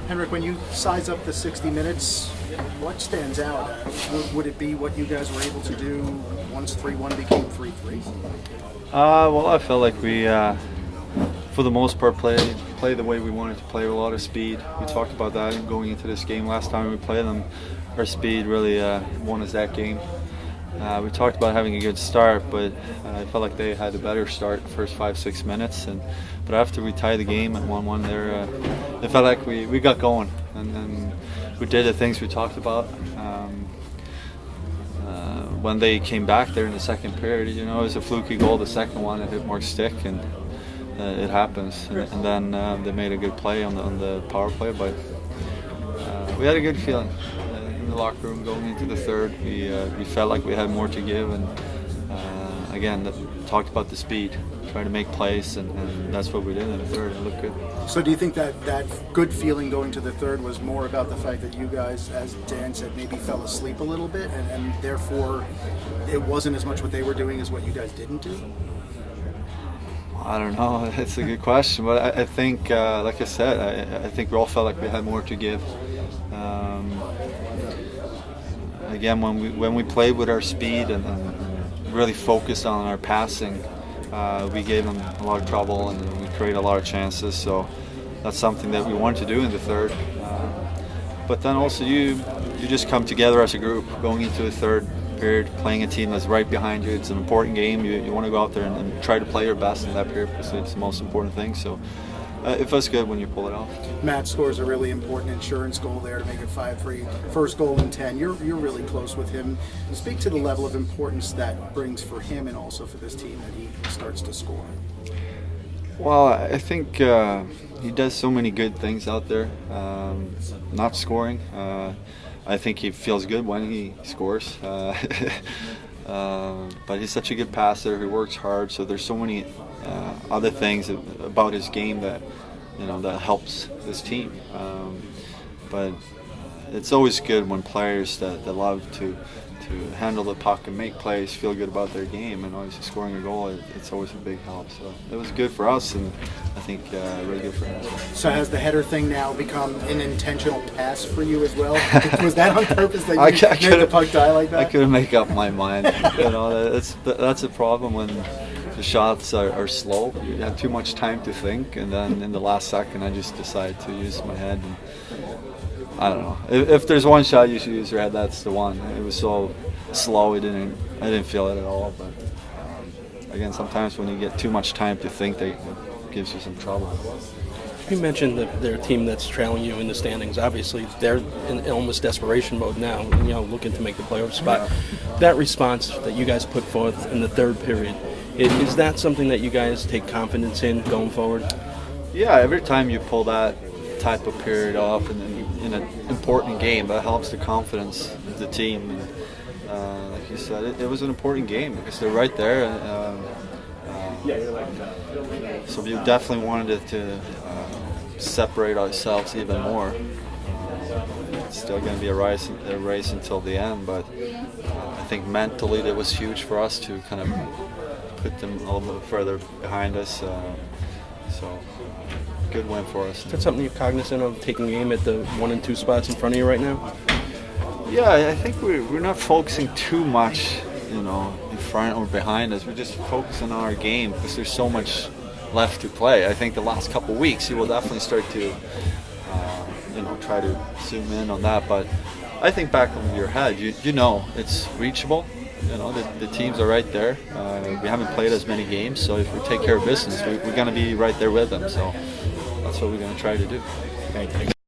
Henrik, when you size up the 60 minutes, what stands out? Would it be what you guys were able to do once 3-1 became 3-3? Well, I felt like we, for the most part, play the way we wanted to play with a lot of speed. We talked about that going into this game. Last time we played them, our speed really won us that game. We talked about having a good start, but I felt like they had a better start the first 5-6 minutes. But after we tied the game at 1-1, it felt like we got going, and we did the things we talked about. When they came back there in the second period, it was a fluky goal. The second one, it hit Mark's stick, and it happens. And then they made a good play on the power play, but we had a good feeling in the locker room going into the third. We felt like we had more to give, and again, talked about the speed, trying to make plays, and that's what we did in the third. It looked good. So do you think that good feeling going to the third was more about the fact that you guys, as Dan said, maybe fell asleep a little bit, and therefore it wasn't as much what they were doing as what you guys didn't do? I don't know. It's a good question, but I think, like I said, I think we all felt like we had more to give. Again, when we played with our speed and really focused on our passing, we gave them a lot of trouble and we created a lot of chances. So that's something that we wanted to do in the third. But then also you just come together as a group going into the third period, playing a team that's right behind you. It's an important game. You want to go out there and try to play your best in that period because it's the most important thing. So it feels good when you pull it off. Matt scores a really important insurance goal there to make it 5-3. First goal in 10. You're really close with him. Speak to the level of importance that brings for him and also for this team that he starts to score. Well, I think he does so many good things out there. Not scoring. I think he feels good when he scores. But he's such a good passer. He works hard. So there's so many other things about his game that that helps this team. But it's always good when players that love to handle the puck and make plays feel good about their game, and obviously scoring a goal, it's always a big help. So it was good for us, and I think really good for him as well. So has the header thing now become an intentional pass for you as well? Was that on purpose that you made the puck die like that? I couldn't make up my mind. That's a problem when the shots are slow. You have too much time to think, and then in the last second I just decide to use my head. And I don't know. If there's one shot you should use your head, that's the one. It was so slow, I didn't feel it at all. But again, sometimes when you get too much time to think, that gives you some trouble. You mentioned that they're a team that's trailing you in the standings. Obviously, they're in almost desperation mode now, looking to make the playoff spot. That response that you guys put forth in the third period, is that something that you guys take confidence in going forward? Yeah, every time you pull that type of period off in an important game, that helps the confidence of the team. And, like you said, it was an important game because they're right there. So we definitely wanted to separate ourselves even more. It's still going to be a race until the end, but I think mentally that was huge for us to kind of put them a little bit further behind us. So good win for us. Is that something you're cognizant of, taking the game at the 1 and 2 spots in front of you right now? Yeah, I think we're not focusing too much, in front or behind us. We're just focusing on our game because there's so much left to play. I think the last couple of weeks you will definitely start to, try to zoom in on that. But I think back of your head, you know it's reachable. The teams are right there. We haven't played as many games, so if we take care of business, we're going to be right there with them. So that's what we're going to try to do. Thank you.